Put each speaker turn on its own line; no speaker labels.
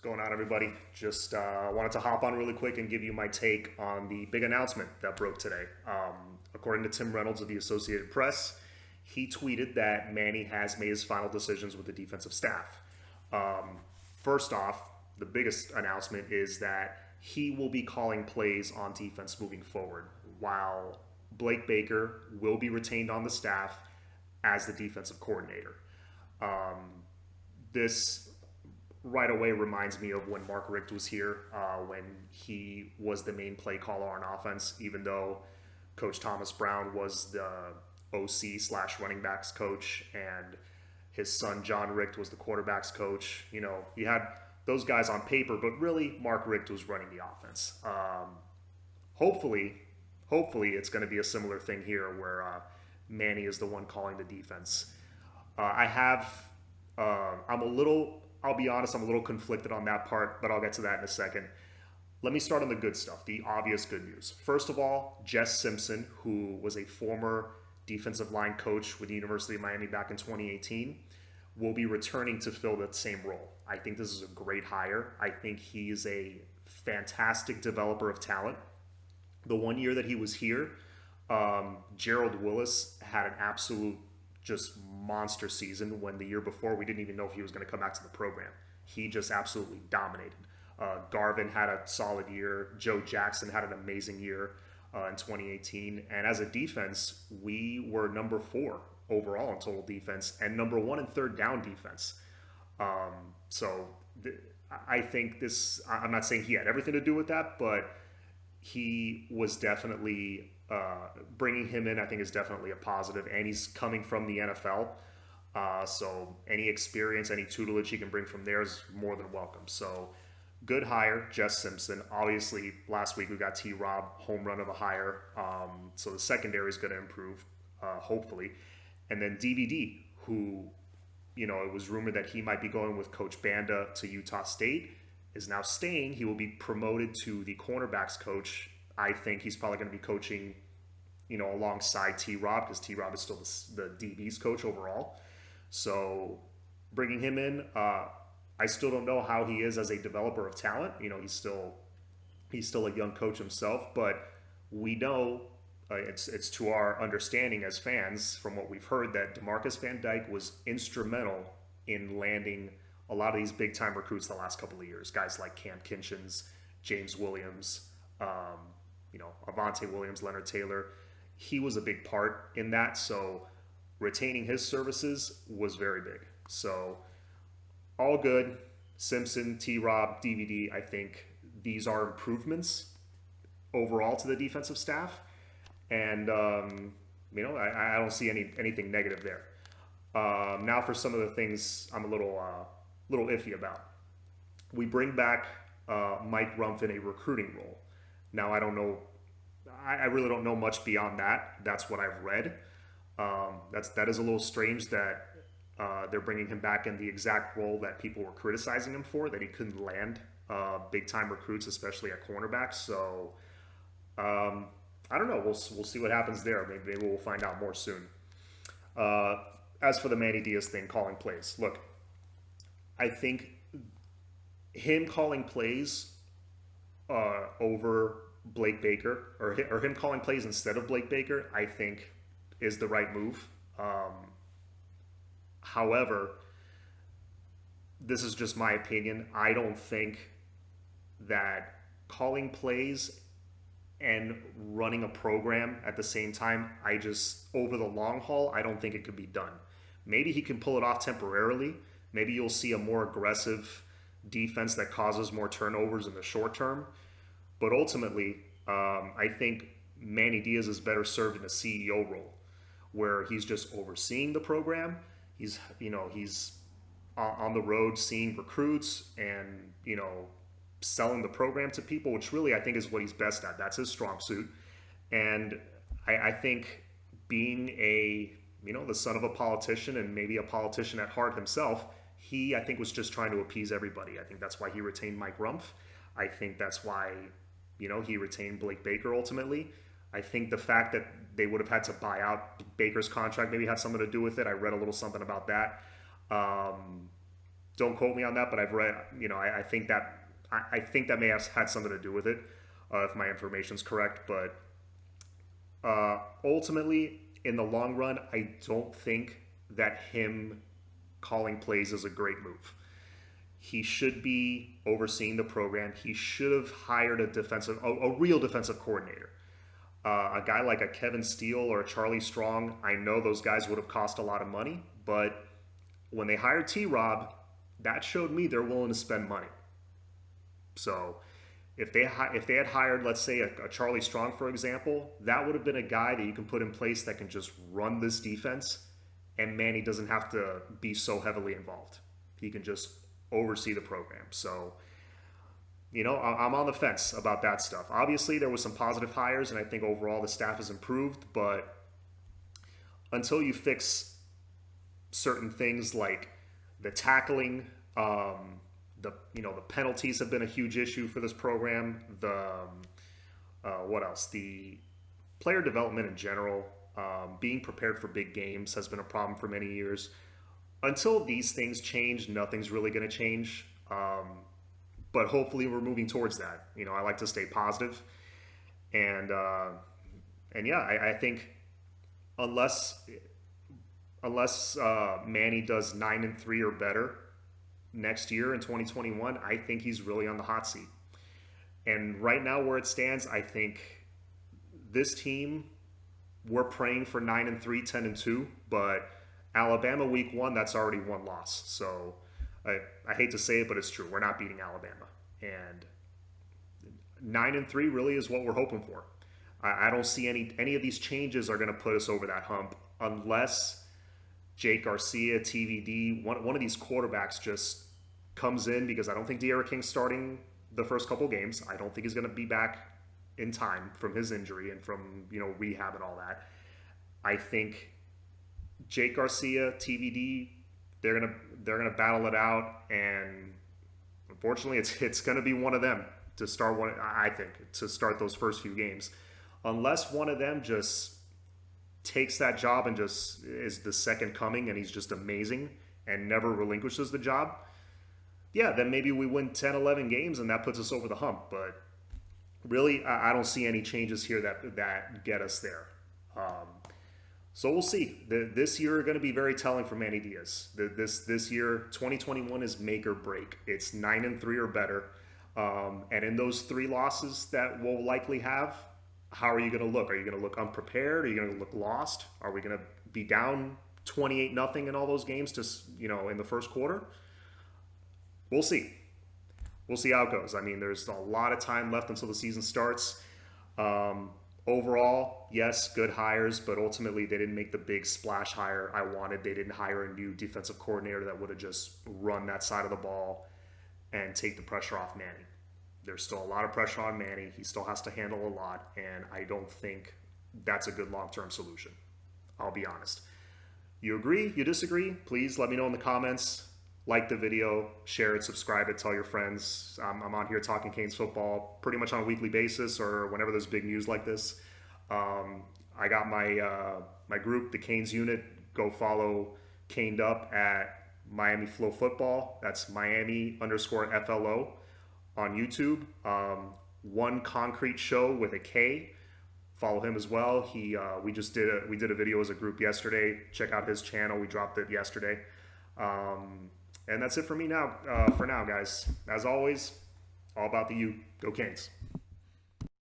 going on, everybody? Just wanted to hop on really quick and give you my take on the big announcement that broke today. According to Tim Reynolds of the Associated Press, he tweeted that Manny has made his final decisions with the defensive staff. Um, First off, the biggest announcement is that he will be calling plays on defense moving forward, while Blake Baker will be retained on the staff as the defensive coordinator. This right away reminds me of when Mark Richt was here, when he was the main play caller on offense, even though Coach Thomas Brown was the OC slash running backs coach, and his son John Richt was the quarterbacks coach. You know, he had those guys on paper, but really Mark Richt was running the offense. Hopefully, hopefully it's going to be a similar thing here where Manny is the one calling the defense. I'm a little, I'll be honest, I'm a little conflicted on that part, but I'll get to that in a second. Let me start on the good stuff, the obvious good news. First of all, Jess Simpson, who was a former defensive line coach with the University of Miami back in 2018, will be returning to fill that same role. I think this is a great hire. I think he's a fantastic developer of talent. The one year that he was here, Gerald Willis had an absolute just monster season when the year before we didn't even know if he was going to come back to the program. He just absolutely dominated. Garvin had a solid year. Joe Jackson had an amazing year in 2018. And as a defense, we were number 4 overall in total defense and number 1 in third down defense. So I think this, I'm not saying he had everything to do with that, but he was definitely bringing him in. I think is definitely a positive, and he's coming from the NFL. So any experience, any tutelage he can bring from there is more than welcome. So good hire, Jess Simpson. Obviously, last week we got T. Rob, home run of a hire. So the secondary is going to improve, hopefully. And then DVD, who, you know, it was rumored that he might be going with Coach Banda to Utah State, is now staying. He will be promoted to the cornerbacks coach. I think he's probably going to be coaching, you know, alongside T. Rob, because T. Rob is still the DB's coach overall. So bringing him in, I still don't know how he is as a developer of talent. You know, he's still a young coach himself, but we know it's to our understanding as fans from what we've heard that DeMarcus Van Dyke was instrumental in landing a lot of these big time recruits the last couple of years. Guys like Cam Kinchins, James Williams, you know, Avante Williams, Leonard Taylor. He was a big part in that. So retaining his services was very big. So all good. Simpson, T. Rob, DVD. I think these are improvements overall to the defensive staff, and you know, I don't see anything negative there. Now for some of the things I'm a little iffy about. We bring back Mike Rumph in a recruiting role. Now I don't know. I really don't know much beyond that. That's what I've read. That is a little strange that they're bringing him back in the exact role that people were criticizing him for, that he couldn't land big time recruits, especially at cornerback. So I don't know. We'll see what happens there. Maybe we'll find out more soon. As for the Manny Diaz thing, calling plays. Look, I think him calling plays over Blake Baker, or him calling plays instead of Blake Baker, I think is the right move. However, this is just my opinion. I don't think that calling plays and running a program at the same time, over the long haul, I don't think it could be done. Maybe he can pull it off temporarily. Maybe you'll see a more aggressive defense that causes more turnovers in the short term. But ultimately, I think Manny Diaz is better served in a CEO role, where he's just overseeing the program. He's on the road seeing recruits and, you know, selling the program to people, which really I think is what he's best at. That's his strong suit. And I think being the son of a politician and maybe a politician at heart himself, I think was just trying to appease everybody. I think that's why he retained Mike Rumph. I think that's why, you know, he retained Blake Baker ultimately. I think the fact that they would have had to buy out Baker's contract maybe had something to do with it. I read a little something about that. Don't quote me on that, but I've read, I think that may have had something to do with it, if my information's correct. But ultimately, in the long run, I don't think that him calling plays is a great move. He should be overseeing the program. He should have hired a real defensive coordinator. A guy like a Kevin Steele or a Charlie Strong. I know those guys would have cost a lot of money, but when they hired T-Rob, that showed me they're willing to spend money. So if they had hired, let's say, a Charlie Strong, for example, that would have been a guy that you can put in place that can just run this defense, and Manny doesn't have to be so heavily involved. He can just oversee the program. So, I'm on the fence about that stuff. Obviously, there was some positive hires, and I think overall the staff has improved, but until you fix certain things like the tackling, the penalties have been a huge issue for this program. What else? The player development in general, being prepared for big games has been a problem for many years. Until these things change, nothing's really going to change. But hopefully we're moving towards that. I like to stay positive. And yeah, I think unless Manny does 9-3 or better next year in 2021, I think he's really on the hot seat. And right now where it stands, I think this team, we're praying for 9-3, 10-2, but Alabama week 1, that's already one loss. So I hate to say it, but it's true. We're not beating Alabama. And 9-3 really is what we're hoping for. I don't see any of these changes are going to put us over that hump unless Jake Garcia, TVD, one of these quarterbacks just comes in, because I don't think D'Eriq King's starting the first couple games. I don't think he's going to be back in time from his injury and from rehab and all that. I think Jake Garcia, TVD, they're gonna battle it out, and unfortunately, it's gonna be one of them to start one. I think to start those first few games, unless one of them just takes that job and just is the second coming, and he's just amazing and never relinquishes the job. Yeah, then maybe we win 10, 11 games, and that puts us over the hump. But really, I don't see any changes here that get us there. So we'll see. This year is going to be very telling for Manny Diaz. This year, 2021 is make or break. It's 9-3 or better. And in those 3 losses that we'll likely have, how are you going to look? Are you going to look unprepared? Are you going to look lost? Are we going to be down 28-0 in all those games in the first quarter? We'll see. We'll see how it goes. I mean, there's a lot of time left until the season starts. Overall, yes, good hires, but ultimately they didn't make the big splash hire I wanted. They didn't hire a new defensive coordinator that would have just run that side of the ball and take the pressure off Manny. There's still a lot of pressure on Manny. He still has to handle a lot, and I don't think that's a good long-term solution. I'll be honest. You agree? You disagree? Please let me know in the comments. Like the video, share it, subscribe it, tell your friends. I'm on here talking Canes football pretty much on a weekly basis or whenever there's big news like this. I got my group, the Canes Unit. Go follow Caned Up at Miami Flow Football. That's Miami_FLO on YouTube. One Concrete Show with a K. Follow him as well. We did a video as a group yesterday. Check out his channel. We dropped it yesterday. And that's it for me now, guys. As always, all about the U. Go Canes.